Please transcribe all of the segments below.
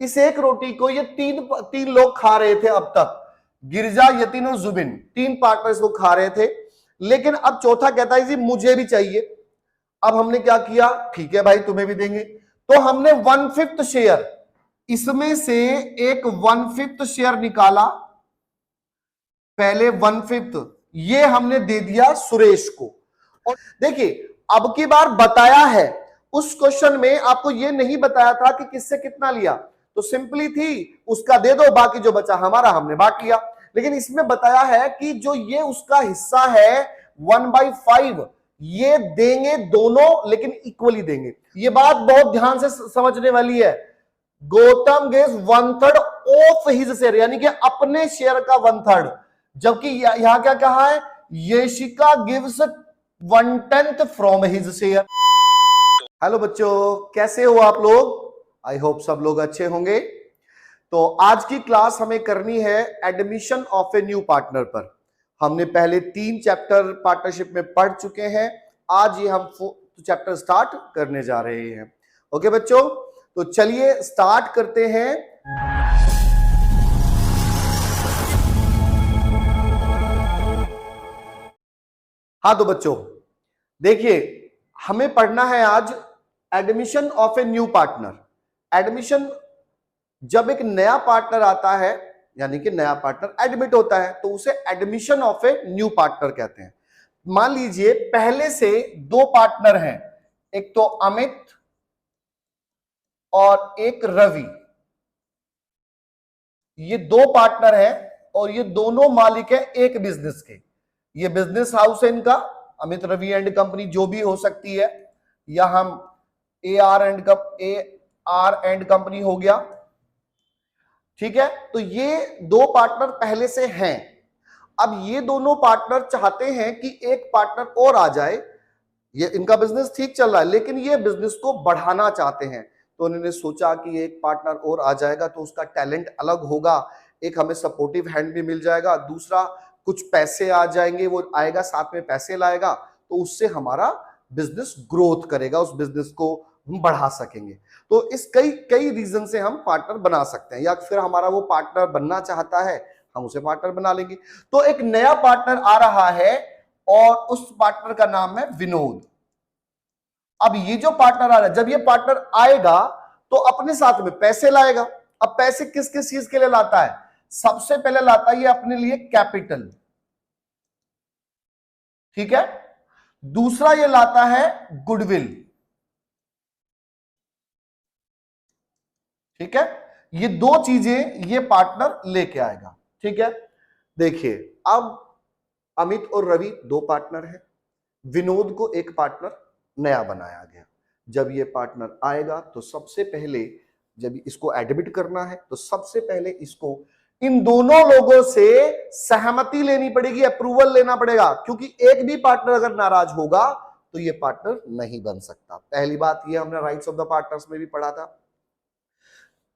इस एक रोटी को ये तीन लोग खा रहे थे अब तक, गिरजा, यतीन और जुबिन, तीन पार्टनर्स को खा रहे थे। लेकिन अब चौथा कहता है जी मुझे भी चाहिए। अब हमने क्या किया, ठीक है भाई तुम्हें भी देंगे, तो हमने 1/5 शेयर, इसमें से एक 1/5 शेयर निकाला, पहले 1/5 ये हमने दे दिया सुरेश को। और देखिए अब की बार बताया है, उस क्वेश्चन में आपको ये नहीं बताया था कि किससे कितना लिया, तो सिंपली थी उसका दे दो, बाकी जो बचा हमारा हमने बांट लिया। लेकिन इसमें बताया है कि जो ये उसका हिस्सा है 1/5 ये देंगे दोनों, लेकिन इक्वली देंगे। ये बात बहुत ध्यान से समझने वाली है। Gautam gives 1/3 of his share, यानी कि अपने शेयर का 1/3, जबकि यहां क्या कहा है, Yeshika gives 1/10 from his share. Hello बच्चों, कैसे हो आप लोग? आई होप सब लोग अच्छे होंगे। तो आज की क्लास हमें करनी है admission of a new partner पर। हमने पहले 3 चैप्टर पार्टनरशिप में पढ़ चुके हैं, आज ये हम 4th चैप्टर स्टार्ट करने जा रहे हैं। ओके बच्चों, तो चलिए स्टार्ट करते हैं। हाँ तो बच्चों देखिए, हमें पढ़ना है आज admission of a new partner. Admission, जब एक नया पार्टनर आता है, यानी कि नया पार्टनर एडमिट होता है, तो उसे admission of a new partner कहते हैं। मान लीजिए पहले से 2 पार्टनर हैं, एक तो अमित और एक रवि। ये 2 पार्टनर हैं और ये दोनों मालिक हैं एक बिजनेस के। ये बिजनेस हाउस है इनका, अमित रवि एंड कंपनी जो भी हो सकती है, या हम AR एंड कंपनी हो गया, ठीक है। तो ये 2 पार्टनर पहले से हैं। अब ये दोनों पार्टनर चाहते हैं कि एक पार्टनर और आ जाए। ये इनका बिजनेस ठीक चल रहा है, लेकिन ये बिजनेस को बढ़ाना चाहते हैं। तो उन्होंने सोचा कि एक पार्टनर और आ जाएगा तो उसका टैलेंट अलग होगा, एक हमें सपोर्टिव हैंड भी मिल जाएगा, दूसरा कुछ पैसे आ जाएंगे, वो आएगा साथ में पैसे लाएगा, तो उससे हमारा बिजनेस ग्रोथ करेगा, उस बिजनेस को हम बढ़ा सकेंगे। तो इस कई रीजन से हम पार्टनर बना सकते हैं, या फिर हमारा वो पार्टनर बनना चाहता है, हम उसे पार्टनर बना लेंगे। तो एक नया पार्टनर आ रहा है और उस पार्टनर का नाम है विनोद। अब ये जो पार्टनर आ रहा है, जब ये पार्टनर आएगा तो अपने साथ में पैसे लाएगा। अब पैसे किस किस चीज के लिए लाता है? सबसे पहले लाता है ये अपने लिए कैपिटल, ठीक है। दूसरा ये लाता है गुडविल, ठीक है। ये 2 चीजें ये पार्टनर लेके आएगा, ठीक है। देखिए अब अमित और रवि 2 पार्टनर हैं, विनोद को एक पार्टनर नया बनाया गया। जब ये पार्टनर आएगा तो सबसे पहले, जब इसको एडमिट करना है तो सबसे पहले इसको इन दोनों लोगों से सहमति लेनी पड़ेगी, अप्रूवल लेना पड़ेगा, क्योंकि एक भी पार्टनर अगर नाराज होगा तो ये पार्टनर नहीं बन सकता। पहली बात ये हमने राइट्स ऑफ द पार्टनर्स में भी पढ़ा था।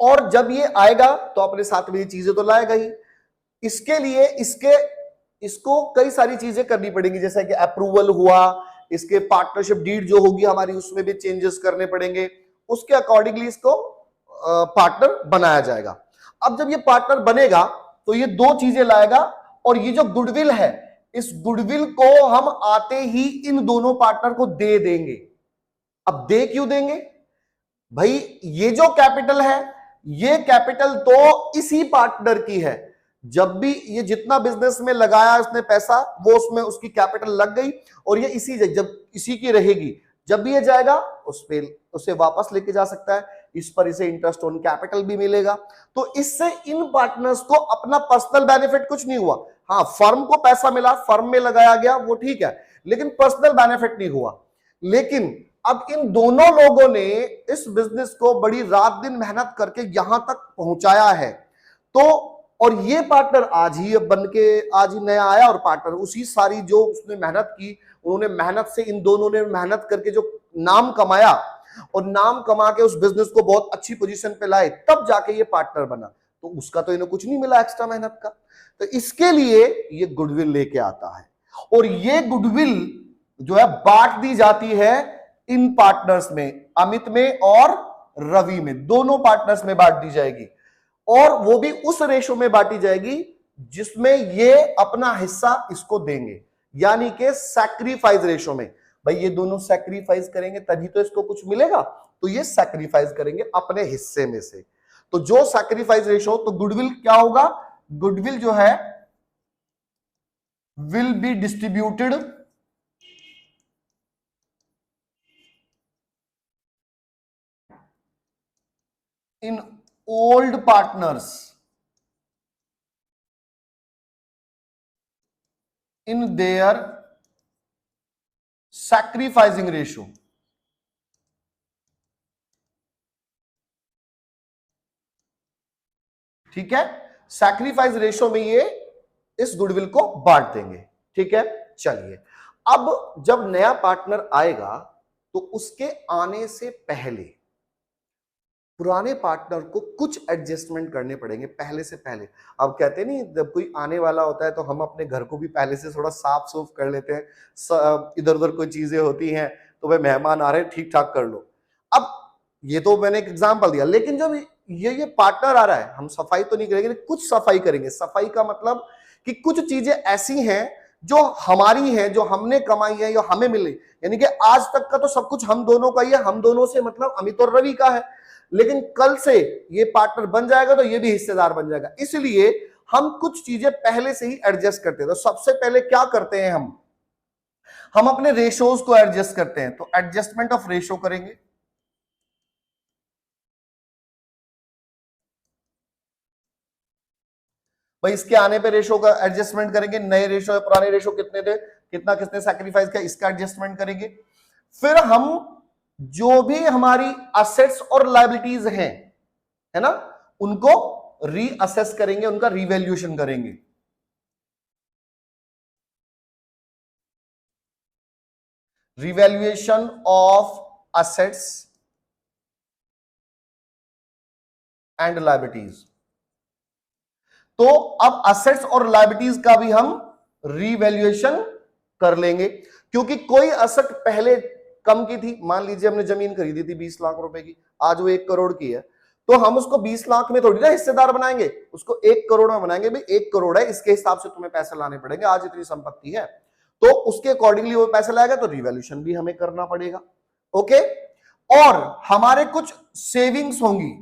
और जब ये आएगा तो अपने साथ में ये चीजें तो लाएगा ही। इसके लिए इसको कई सारी चीजें करनी पड़ेंगी, जैसे कि अप्रूवल हुआ, इसके पार्टनरशिप डीड जो होगी हमारी उसमें भी चेंजेस करने पड़ेंगे, उसके अकॉर्डिंगली इसको पार्टनर बनाया जाएगा। अब जब ये पार्टनर बनेगा तो ये 2 चीजें लाएगा, और ये जो गुडविल है, इस गुडविल को हम आते ही इन दोनों पार्टनर को दे देंगे। अब दे क्यों देंगे भाई? ये जो कैपिटल है, ये कैपिटल तो इसी पार्टनर की है। जब भी ये जितना बिजनेस में लगाया इसने पैसा, वो उसमें उसकी कैपिटल लग गई, और ये जब इसी की रहेगी, जब भी ये जाएगा उसे वापस लेके जा सकता है, इस पर इसे इंटरेस्ट ऑन कैपिटल भी मिलेगा। तो इससे इन पार्टनर्स को अपना पर्सनल बेनिफिट कुछ नहीं हुआ। हाँ, फर्म को पैसा मिला, फर्म में लगाया गया, वो ठीक है, लेकिन पर्सनल बेनिफिट नहीं हुआ। लेकिन अब इन दोनों लोगों ने इस बिजनेस को बड़ी रात दिन मेहनत करके यहां तक पहुंचाया है। तो और ये पार्टनर आज ही नया आया, और पार्टनर उसी सारी जो उसने मेहनत की, उन्होंने मेहनत से, इन दोनों ने मेहनत करके जो नाम कमाया, और नाम कमा के उस बिजनेस को बहुत अच्छी पोजीशन पे लाए, तब जाके ये पार्टनर बना। तो उसका तो इन्हें कुछ नहीं मिला एक्स्ट्रा मेहनत का। तो इसके लिए ये गुडविल लेके आता है, और ये गुडविल जो है बांट दी जाती है इन पार्टनर्स में, अमित में और रवि में, दोनों पार्टनर्स में बांट दी जाएगी और वो भी उस रेशो में बांटी जाएगी जिसमें ये अपना हिस्सा इसको देंगे, यानी कि सैक्रिफाइस रेशो में। भाई ये दोनों सैक्रिफाइस करेंगे तभी तो इसको कुछ मिलेगा, तो ये सैक्रिफाइस करेंगे अपने हिस्से में से। तो जो सैक्रिफाइस रेशो, तो गुडविल क्या होगा, गुडविल जो है will be distributed in old partners in their sacrificing ratio. ठीक है, सैक्रिफाइस रेशो में ये इस गुडविल को बांट देंगे। ठीक है, चलिए अब जब नया पार्टनर आएगा तो उसके आने से पहले पुराने पार्टनर को कुछ एडजस्टमेंट करने पड़ेंगे पहले से पहले। अब कहते नहीं, जब कोई आने वाला होता है तो हम अपने घर को भी पहले से थोड़ा साफ सूफ कर लेते हैं, इधर उधर कोई चीजें होती हैं तो भाई मेहमान आ रहे हैं ठीक ठाक कर लो। अब ये तो मैंने एक एग्जांपल दिया, लेकिन जब ये पार्टनर आ रहा है, हम सफाई तो नहीं करेंगे, कुछ सफाई करेंगे। सफाई का मतलब कि कुछ चीजें ऐसी हैं जो हमारी हैं, जो हमने कमाई है, जो हमें मिली, यानी कि आज तक का तो सब कुछ हम दोनों का ही है, हम दोनों से मतलब अमित और रवि का है, लेकिन कल से ये पार्टनर बन जाएगा तो ये भी हिस्सेदार बन जाएगा, इसलिए हम कुछ चीजें पहले से ही एडजस्ट करते हैं। तो सबसे पहले क्या करते हैं, हम अपने रेशोज को एडजस्ट करते हैं, तो एडजस्टमेंट ऑफ रेशो करेंगे। भाई इसके आने पे रेशो का एडजस्टमेंट करेंगे, नए रेशो है, पुराने रेशो कितने थे, कितना किसने सैक्रिफाइस किया, इसका एडजस्टमेंट करेंगे। फिर हम जो भी हमारी असेट्स और लायबिलिटीज हैं, है ना, उनको रीअसेस करेंगे, उनका रिवैल्यूएशन करेंगे। Revaluation of assets and liabilities. तो अब असेट्स और लायबिलिटीज का भी हम रीवैल्यूएशन कर लेंगे, क्योंकि कोई असेट पहले कम की थी, मान लीजिए हमने जमीन खरीदी थी 20 लाख रुपए की, आज वो 1 करोड़ की है, तो हम उसको 20 लाख में थोड़ी ना हिस्सेदार बनाएंगे, उसको 1 करोड़ में बनाएंगे। भाई 1 करोड़ है, इसके हिसाब से तुम्हें पैसे लाने पड़ेंगे, आज इतनी संपत्ति है, तो उसके अकॉर्डिंगली वो पैसे लाएगा, तो रिवैल्यूएशन भी हमें करना पड़ेगा। ओके, और हमारे कुछ सेविंग्स होंगी,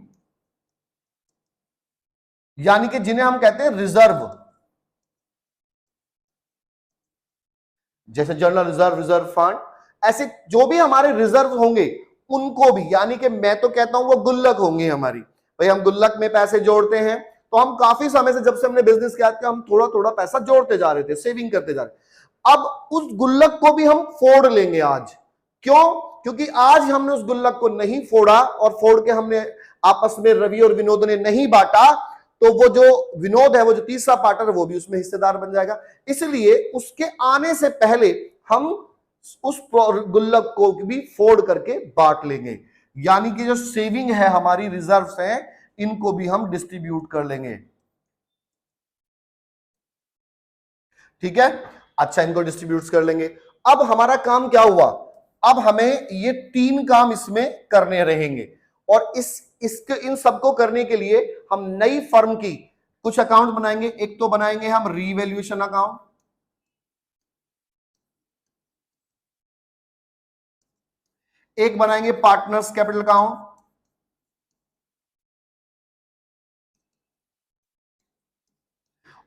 यानी कि जिन्हें हम कहते हैं रिजर्व, जैसे जनरल रिजर्व, रिजर्व फंड, ऐसे जो भी हमारे रिजर्व होंगे उनको भी, यानी कि मैं तो कहता हूं वो गुल्लक होंगे हमारी। भाई हम गुल्लक में पैसे जोड़ते हैं, तो हम काफी समय से, जब से हमने बिजनेस किया था, हम थोड़ा थोड़ा पैसा जोड़ते जा रहे थे, सेविंग करते जा रहे। अब उस गुल्लक को भी हम फोड़ लेंगे आज। क्यों? क्योंकि आज हमने उस गुल्लक को नहीं फोड़ा, और फोड़ के हमने आपस में रवि और विनोद ने नहीं बांटा, तो वो जो विनोद है, वो जो तीसरा पार्टनर, वो भी उसमें हिस्सेदार बन जाएगा। इसलिए उसके आने से पहले हम उस गुल्लक को भी फोड़ करके बांट लेंगे, यानी कि जो सेविंग है हमारी, रिजर्व्स हैं, इनको भी हम डिस्ट्रीब्यूट कर लेंगे। ठीक है, अच्छा, इनको डिस्ट्रीब्यूट कर लेंगे। अब हमारा काम क्या हुआ, अब हमें ये 3 काम इसमें करने रहेंगे, और इसके इन सबको करने के लिए हम नई फर्म की कुछ अकाउंट बनाएंगे। एक तो बनाएंगे हम रीवैल्यूएशन अकाउंट, एक बनाएंगे पार्टनर्स कैपिटल अकाउंट,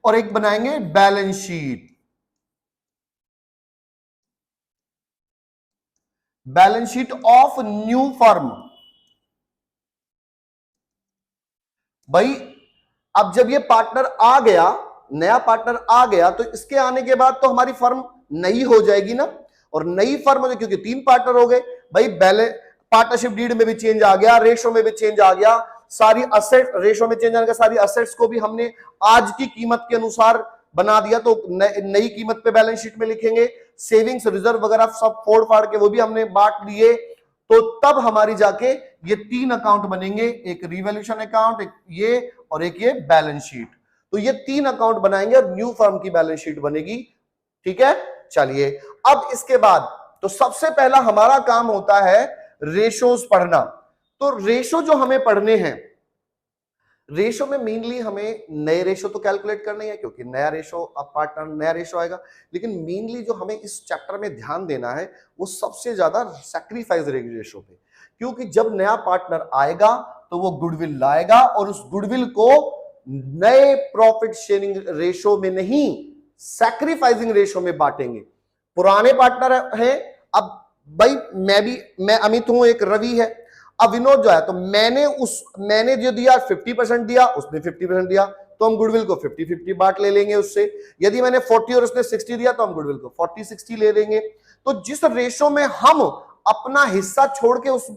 और एक बनाएंगे balance sheet. Balance sheet of new firm. भाई अब जब ये पार्टनर आ गया, नया पार्टनर आ गया, तो इसके आने के बाद तो हमारी फर्म नई हो जाएगी ना, और नई फर्म हो, क्योंकि 3 पार्टनर हो गए। भाई बैलेंस, पार्टनरशिप डीड में भी चेंज आ गया, रेशो में भी चेंज आ गया, सारी असेट रेशो में चेंज आने का, सारी असेट्स को भी हमने आज की कीमत के अनुसार बना दिया, तो नई कीमत पे बैलेंस शीट में लिखेंगे। सेविंग्स, रिजर्व वगैरह सब फोड़ फाड़ के वो भी हमने बांट लिए, तो तब हमारी जाके ये 3 अकाउंट बनेंगे, एक रिवैल्यूएशन अकाउंट, एक ये, और एक ये बैलेंस शीट। तो ये 3 अकाउंट बनाएंगे और न्यू फर्म की बैलेंस शीट बनेगी। ठीक है, चलिए अब इसके बाद तो सबसे पहला हमारा काम होता है रेशोज पढ़ना। तो रेशो जो हमें पढ़ने हैं, रेशो में मेनली हमें नए रेशो तो कैलकुलेट करना ही है, क्योंकि नया रेशो अब पार्टनर नया रेशो आएगा, लेकिन मेनली जो हमें इस चैप्टर में ध्यान देना है वो सबसे ज्यादा सैक्रिफाइस रेशो पे, क्योंकि जब नया पार्टनर आएगा तो वो गुडविल लाएगा और उस गुडविल को नए प्रॉफिट शेयरिंग रेशो में नहीं, सैक्रिफाइसिंग रेशो में बांटेंगे। पुराने पार्टनर है, अब भाई मैं अमित हूं, एक रवि है, अब विनोद जो है, तो मैंने जो दिया 50% दिया, उसने 50% दिया, तो हम गुडविल को 50-50 बांट ले लेंगे उससे। यदि मैंने 40 और उसने 60 दिया तो हम गुडविल को 40-60 ले लेंगे। तो जिस रेशो में हम अपना हिस्सा छोड़ के उस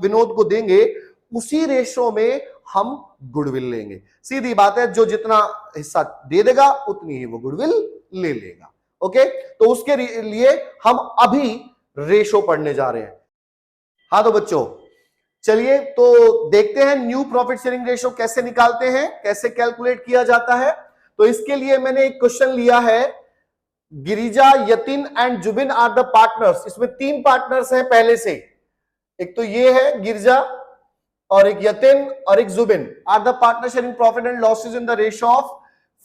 विनोद को देंगे, उसी रेशो में हम गुडविल लेंगे। सीधी बात है, जो जितना हिस्सा दे देगा उतनी ही वो गुडविल ले लेगा। ओके, तो उसके लिए हम अभी रेशो पढ़ने जा रहे हैं। हाँ तो बच्चों चलिए तो देखते हैं न्यू प्रॉफिट शेयरिंग रेशो कैसे निकालते हैं, कैसे कैलकुलेट किया जाता है। तो इसके लिए मैंने एक क्वेश्चन लिया है, Girija, Yatin and Zubin are the partners. इसमें 3 पार्टनर्स हैं पहले से, एक तो ये है गिरिजा और एक यतिन और एक Zubin, are the partner sharing profit and losses in the ratio of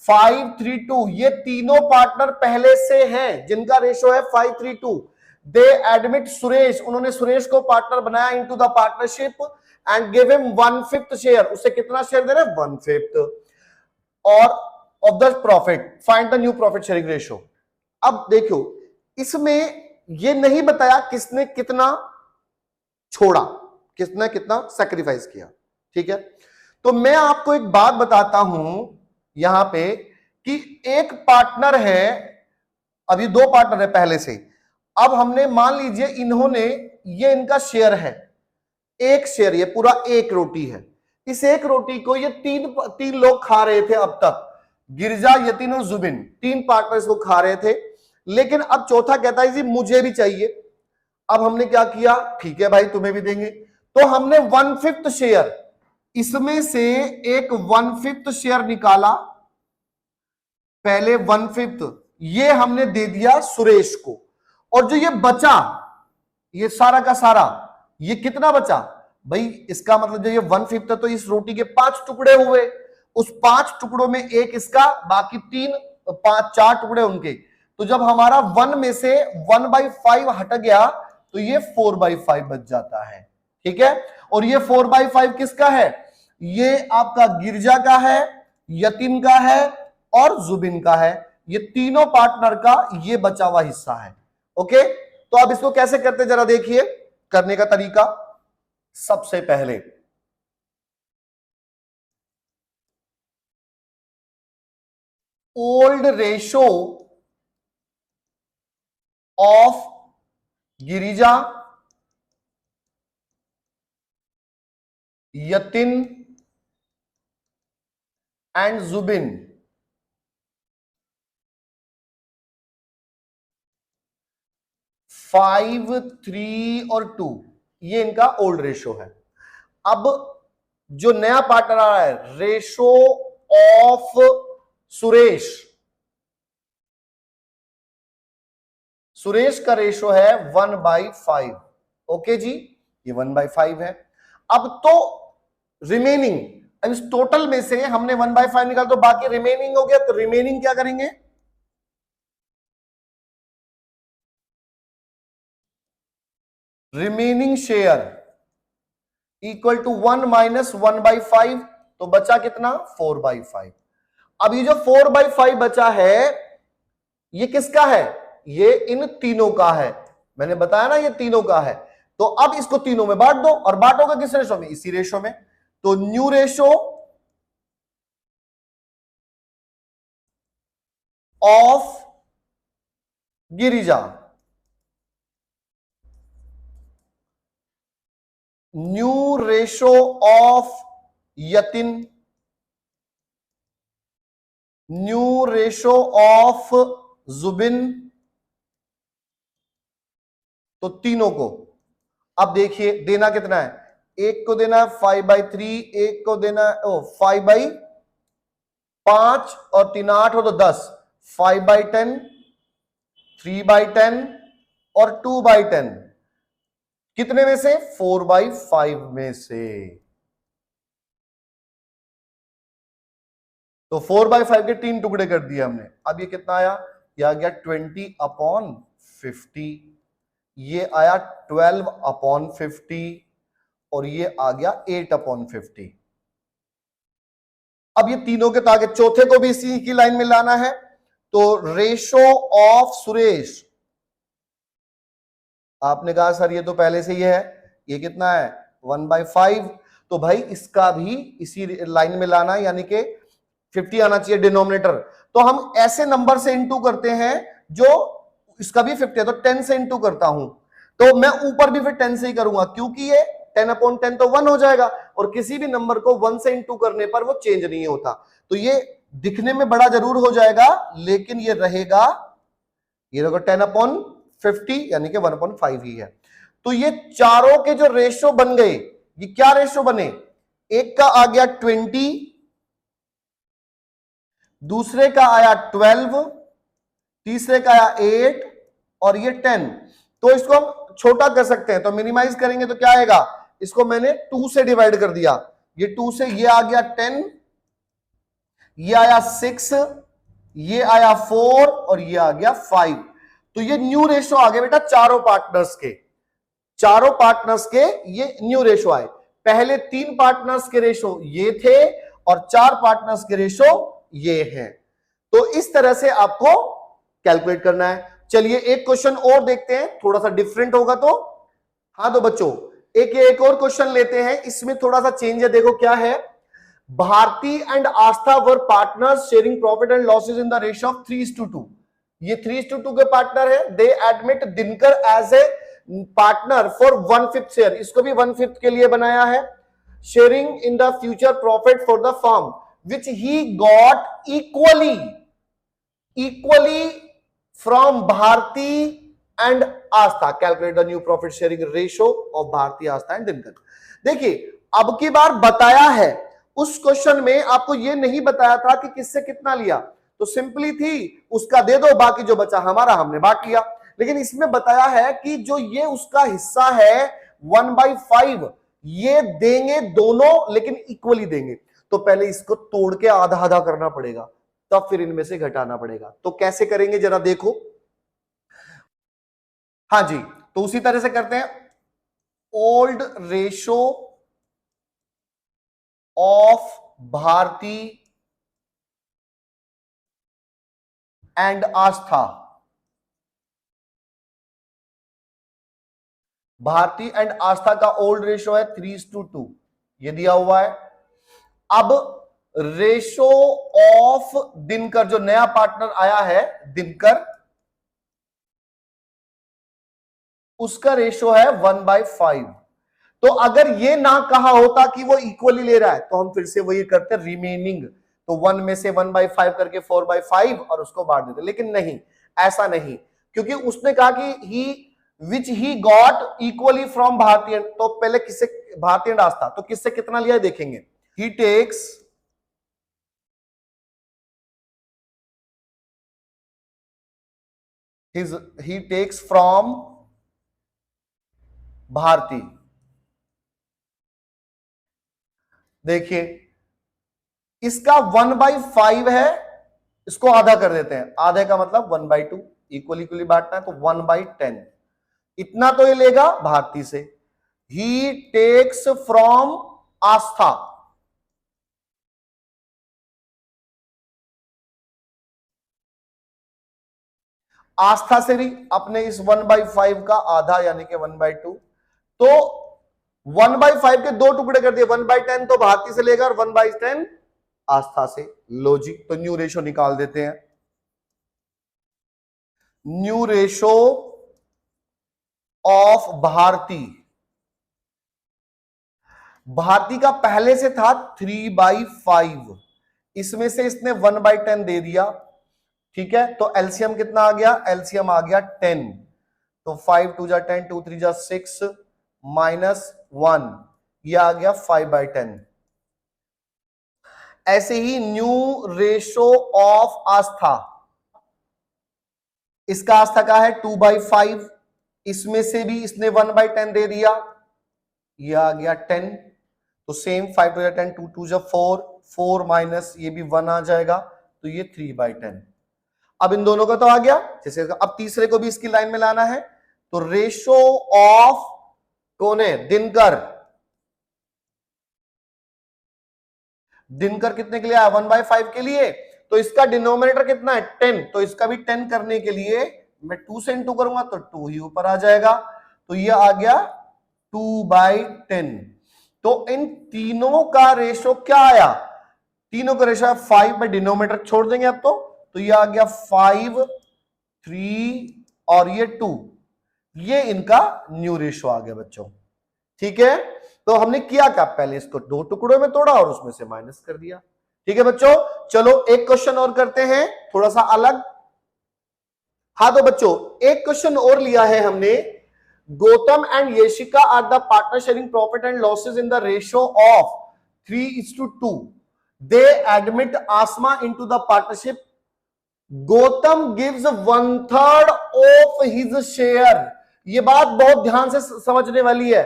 5:3:2। ये तीनों पार्टनर पहले से हैं जिनका रेशो है 5:3:2। दे एडमिट सुरेश, उन्होंने सुरेश को पार्टनर बनाया into the partnership and give him 1/5 share. उसे कितना शेयर दे रहे हैं? 1/5 और of the profit. Find the new profit sharing ratio. अब देखो, इसमें ये नहीं बताया किसने कितना छोड़ा, किसने कितना सैक्रिफाइस किया। ठीक है, तो मैं आपको एक बात बताता हूं यहां पे कि एक पार्टनर है, अभी 2 पार्टनर है पहले से। अब हमने मान लीजिए इन्होंने, ये इनका शेयर है, एक शेयर, ये पूरा एक रोटी है। इस एक रोटी को ये तीन लोग खा रहे थे अब तक, गिरजा, यतिन और जुबिन, 3 पार्टनर्स को खा रहे थे। लेकिन अब चौथा कहता है जी मुझे भी चाहिए। अब हमने क्या किया, ठीक है भाई तुम्हें भी देंगे, तो हमने 1/5 शेयर, इसमें से एक 1/5 शेयर निकाला, पहले 1/5 ये हमने दे दिया सुरेश को, और जो ये बचा, ये सारा का सारा, ये कितना बचा भाई, इसका मतलब जो ये 1/5 है तो इस रोटी के 5 टुकड़े हुए, उस 5 टुकड़ों में एक इसका, बाकी 4 टुकड़े उनके। तो जब हमारा 1 में से 1/5 हट गया तो ये 4/5 बच जाता है। ठीक है, और ये 4/5 किसका है? ये आपका गिरजा का है, यतिन का है और जुबिन का है। ये तीनों पार्टनर का ये बचा हुआ हिस्सा है। ओके, तो अब इसको कैसे करते जरा देखिए, करने का तरीका। सबसे पहले old ratio of Girija, Yatin and Zubin, 5, 3 और 2, ये इनका ओल्ड रेशो है। अब जो नया पार्टनर आ रहा है, रेशो ऑफ सुरेश, सुरेश का रेशो है 1/5। ओके जी, ये 1/5 है। अब तो रिमेनिंग, इस टोटल में से हमने 1/5 निकाला तो बाकी रिमेनिंग हो गया, तो रिमेनिंग क्या करेंगे, remaining share equal to 1 minus 1/5, तो बचा कितना, 4/5। अब ये जो 4/5 बचा है ये किसका है, ये इन तीनों का है। मैंने बताया ना ये तीनों का है। तो अब इसको तीनों में बांट दो, और बांटोगे किस रेशो में, इसी रेशो में। तो new ratio of Girija, new ratio of Yatin, new ratio of Zubin, तो तीनों को अब देखिए देना कितना है, एक को देना है 5/3, एक को देना है 5/5 और 3 8 हो तो 10, 5/10, 3/10 और 2/10। कितने में से? 4/5 में से। तो 4/5 के 3 टुकड़े कर दिए हमने। अब ये कितना आया? ये आ गया 20/50, ये आया 12/50 और ये आ गया 8/50। अब ये तीनों के तो आगे चौथे को भी इसी की लाइन में लाना है। तो रेशो ऑफ सुरेश, आपने कहा सर ये तो पहले से ही है, ये कितना है? 1/5। तो भाई इसका भी इसी लाइन में लाना है, यानी कि 50 आना चाहिए डिनोमिनेटर। तो हम ऐसे नंबर से इंटू करते हैं जो इसका भी 50 है, तो 10 से इंटू करता हूं। तो मैं ऊपर भी फिर 10 से ही करूंगा, क्योंकि ये 10/10 तो 1 हो जाएगा, और किसी भी नंबर को 1 से इंटू करने पर वो चेंज नहीं होता। तो ये दिखने में बड़ा जरूर हो जाएगा, लेकिन ये रहेगा, ये देखो 10/50 यानी कि 1/5 ही है। तो ये चारों के जो रेशो बन गए, ये क्या रेशो बने? एक का आ गया 20, दूसरे का आया 12, तीसरे का आया 8 और ये 10। तो इसको हम छोटा कर सकते हैं, तो मिनिमाइज करेंगे तो क्या आएगा? इसको मैंने 2 से डिवाइड कर दिया, ये 2 से, ये आ गया 10, ये आया 6, ये आया 4 और ये आ गया 5। तो ये न्यू रेशो आ गए बेटा चारों पार्टनर्स के, चारों पार्टनर्स के ये न्यू रेशो आए। पहले 3 पार्टनर्स के रेशो ये थे और 4 पार्टनर्स के रेशो ये हैं। तो इस तरह से आपको कैलकुलेट करना है। चलिए एक क्वेश्चन और देखते हैं, थोड़ा सा डिफरेंट होगा तो। हाँ तो बच्चों एक और क्वेश्चन लेते हैं, इसमें थोड़ा सा चेंज है। देखो क्या है, Bharti and Aastha were partners sharing profit and losses in the ratio of 3:2। ये 3:2 के पार्टनर है। They admit Dinkar as a partner for 1/5 share, इसको भी 1/5 के लिए बनाया है। Sharing in the future profit for the firm which he got equally from Bharti and Aastha. Calculate the new profit sharing ratio of Bharti, Aastha and Dinkar. देखिए अब की बार बताया है, उस क्वेश्चन में आपको यह नहीं बताया था कि किससे कितना लिया, तो सिंपली थी उसका दे दो, बाकी जो बचा हमारा हमने बांट लिया। लेकिन इसमें बताया है कि जो ये उसका हिस्सा है 1/5, ये देंगे दोनों लेकिन इक्वली देंगे। तो पहले इसको तोड़ के आधा आधा करना पड़ेगा, तब फिर इनमें से घटाना पड़ेगा। तो कैसे करेंगे जरा देखो। हाँ जी, तो उसी तरह से करते हैं। Old ratio of Bharti and Aastha, Bharti and Aastha का ओल्ड रेशो है 3:2, ये दिया हुआ है। अब रेशो ऑफ दिनकर, जो नया पार्टनर आया है दिनकर, उसका रेशो है 1/5। तो अगर ये ना कहा होता कि वो इक्वली ले रहा है, तो हम फिर से वही करते रिमेनिंग, तो 1 में से 1/5 करके 4/5 और उसको बांट देते। लेकिन नहीं, ऐसा नहीं, क्योंकि उसने कहा कि ही गॉट इक्वली फ्रॉम भारतीय, तो पहले किससे? भारतीय एंड आस्था, तो किससे कितना लिया देखेंगे। ही टेक्स फ्रॉम भारती। देखिए इसका 1/5 है, इसको आधा कर देते हैं, आधे का मतलब 1/2, इक्वली बांटना है, तो 1/10 इतना तो ये लेगा भारती से। ही टेक्स फ्रॉम आस्था, आस्था से भी अपने इस 1/5 का आधा यानी कि 1/2, तो 1/5 के 2 टुकड़े कर दिए, 1/10 तो भारती से लेगा और 1/10 आस्था से। लो जी, तो न्यू रेशो निकाल देते हैं। New ratio of Bharti, Bharti का पहले से था 3/5, इसमें से इसने 1/10 दे दिया, ठीक है। तो एलसीएम कितना आ गया? एलसीएम आ गया 10, तो 5 2 जा 10, 2 3 जा 6 -1, यह आ गया 5/10। ऐसे ही न्यू रेशो ऑफ आस्था, इसका आस्था का है 2/5, इसमें से भी इसने 1/10 दे दिया, ये आ गया 10, तो सेम 5 टू 10, 2 2 जा 4, 4 माइनस ये भी 1 आ जाएगा, तो ये 3/10। अब इन दोनों का तो आ गया, जैसे अब तीसरे को भी इसकी लाइन में लाना है, तो रेशो ऑफ कौन है, दिनकर। दिनकर कितने के लिए आया, 1/5 के लिए, तो इसका डिनोमिनेटर कितना है 10, तो इसका भी 10 करने के लिए मैं 2 से इंटू करूंगा तो 2 ही ऊपर आ जाएगा, तो ये आ गया 2/10। तो इन तीनों का रेशो क्या आया, तीनों का रेशो 5 में डिनोमिनेटर छोड़ देंगे अब तो ये आ गया 5, 3 और ये 2, ये इनका न्यू रेशो आ गया बच्चों। ठीक है, तो हमने किया क्या, पहले इसको 2 टुकड़ों में तोड़ा और उसमें से माइनस कर दिया। ठीक है बच्चों, चलो एक क्वेश्चन और करते हैं थोड़ा सा अलग। हाँ तो बच्चों एक क्वेश्चन और लिया है हमने, Gautam and Yeshika are the partner sharing profit and losses in the ratio of 3:2। They admit Asma into the partnership. Gautam gives 1/3 of his share. ये बात बहुत ध्यान से समझने वाली है।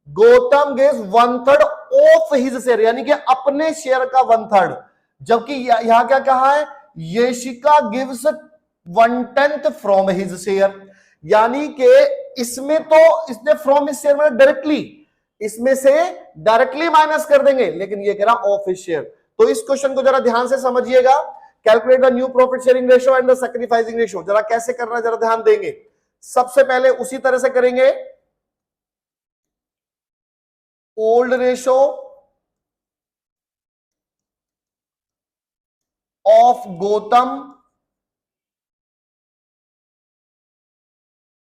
Gautam gives 1/3 of his share, यानी कि अपने शेयर का 1/3, जबकि यहां क्या कहा है, Yeshika gives 1/10 from his share, यानी कि इसमें तो इसने फ्रॉम हिज शेयर में डायरेक्टली, इसमें से डायरेक्टली माइनस कर देंगे, लेकिन ये कह रहा ऑफ हिज शेयर। तो इस क्वेश्चन को जरा ध्यान से समझिएगा। Calculate the new profit sharing ratio and the sacrificing ratio, जरा कैसे करना है जरा ध्यान देंगे। सबसे पहले उसी तरह से करेंगे, old ratio of Gautam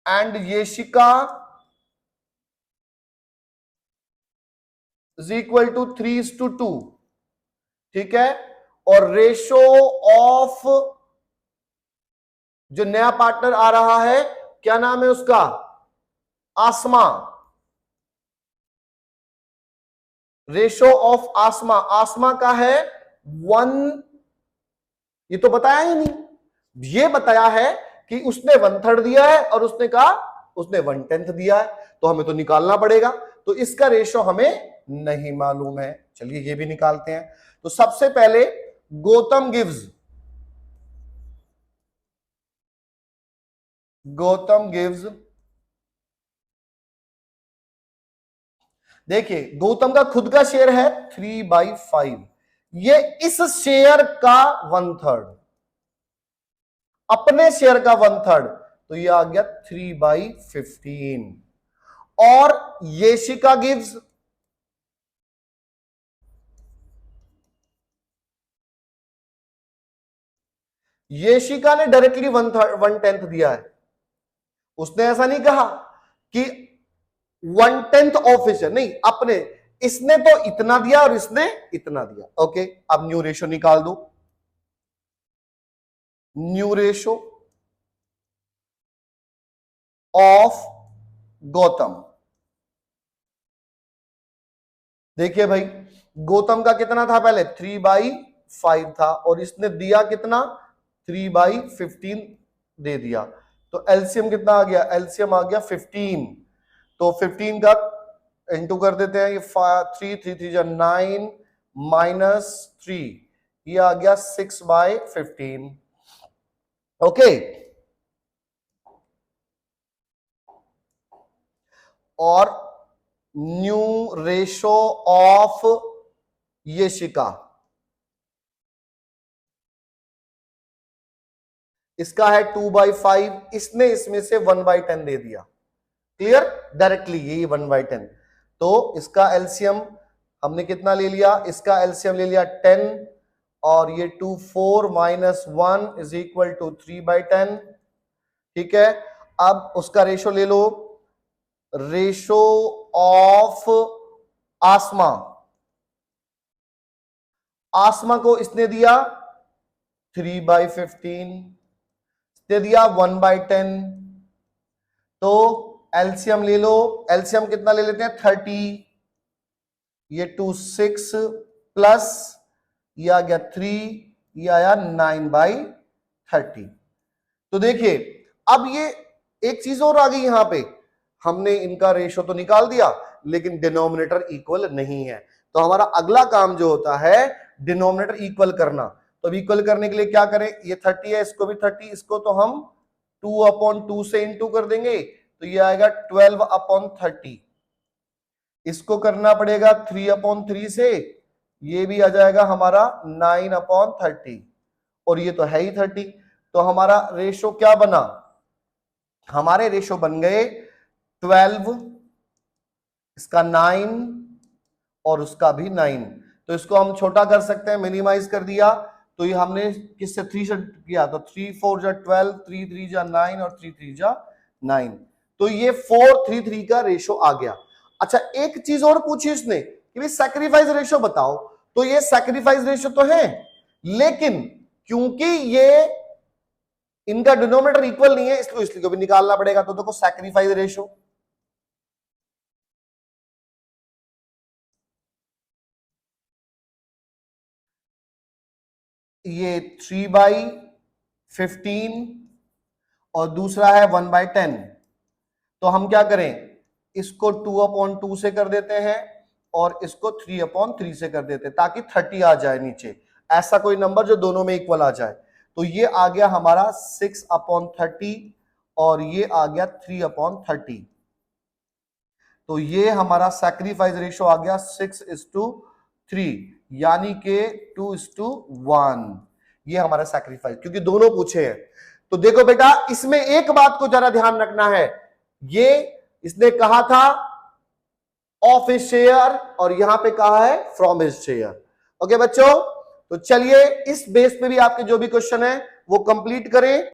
and Yeshika is equal to 3:2। ठीक है, और रेशो ऑफ जो नया पार्टनर आ रहा है, क्या नाम है उसका, आसमा। रेशो ऑफ आसमा, आसमा का है 1, ये तो बताया ही नहीं, ये बताया है कि उसने 1/3 दिया है और उसने कहा उसने 1/10 दिया है, तो हमें तो निकालना पड़ेगा, तो इसका रेशो हमें नहीं मालूम है। चलिए ये भी निकालते हैं। तो सबसे पहले गौतम गिव्स, देखिए गौतम का खुद का शेयर है 3/5, ये इस शेयर का 1/3, अपने शेयर का 1/3, तो ये आ गया 3/15। और येशिका गिव्स, येशिका ने डायरेक्टली 1/10 दिया है, उसने ऐसा नहीं कहा कि 1/10 ऑफ हिज, नहीं, अपने, इसने तो इतना दिया और इसने इतना दिया। ओके, अब न्यू रेशो निकाल दो। न्यू रेशो ऑफ गौतम, देखिए भाई गौतम का कितना था पहले, 3/5 था, और इसने दिया कितना, 3/15 दे दिया, तो एलसीएम कितना आ गया, एलसीएम आ गया 15, तो 15 का इंटू कर देते हैं, ये 3 3 जा 9 माइनस 3, ये आ गया 6/15। ओके, और न्यू रेशो ऑफ येशिका, इसका है 2/5, इसने इसमें से 1/10 दे दिया, क्लियर, डायरेक्टली यही 1/10, तो इसका एलसीएम हमने कितना ले लिया, इसका एलसीएम ले लिया 10, और ये 2 4 माइनस 1 इज इक्वल टू 3/10। ठीक है, अब उसका रेशो ले लो, रेशो ऑफ आसमा, आसमा को इसने दिया 3/15, इसने दिया 1/10, तो एलसीएम ले लो, एलसीएम कितना ले लेते हैं 30, ये 2 6 प्लस ये आ गया 3, ये आया 9/30। तो देखिए अब ये एक चीज और आ गई यहां पे, हमने इनका रेशो तो निकाल दिया लेकिन डिनोमिनेटर इक्वल नहीं है, तो हमारा अगला काम जो होता है डिनोमिनेटर इक्वल करना। तो अब इक्वल करने के लिए क्या करें, ये 30 है, इसको भी 30, इसको तो हम 2/2 से इंटू कर देंगे, तो ये आएगा 12/30। इसको करना पड़ेगा 3/3 से, ये भी आ जाएगा हमारा 9/30, और ये तो है ही 30। तो हमारा रेशो क्या बना, हमारे रेशो बन गए 12, इसका 9 और उसका भी 9। तो इसको हम छोटा कर सकते हैं, मिनिमाइज कर दिया, तो ये हमने किससे 3 से किया, तो 3 4 जा 12, 3 3 जा 9 और 3 3 जा 9, तो ये 4:3 का रेशो आ गया। अच्छा एक चीज और पूछी उसने कि भाई सैक्रिफाइस रेशो बताओ, तो ये सैक्रिफाइस रेशो तो है, लेकिन क्योंकि ये इनका डिनोमिनेटर इक्वल नहीं है इसलिए भी निकालना पड़ेगा। तो देखो सैक्रिफाइस रेशो, ये 3/15 और दूसरा है 1/10। तो हम क्या करें, इसको 2/2 से कर देते हैं और इसको 3/3 से कर देते हैं ताकि 30 आ जाए नीचे, ऐसा कोई नंबर जो दोनों में इक्वल आ जाए। तो ये आ गया हमारा 6/30 और ये आ गया 3/30। तो ये हमारा सैक्रिफाइस रेशो आ गया 6:3, यानी कि 2:1। ये हमारा सैक्रिफाइस, क्योंकि दोनों पूछे हैं। तो देखो बेटा इसमें एक बात को जरा ध्यान रखना है, ये इसने कहा था ऑफ हिज शेयर और यहां पे कहा है फ्रॉम हिज शेयर। ओके बच्चों, तो चलिए इस बेस पे भी आपके जो भी क्वेश्चन है वो कंप्लीट करें।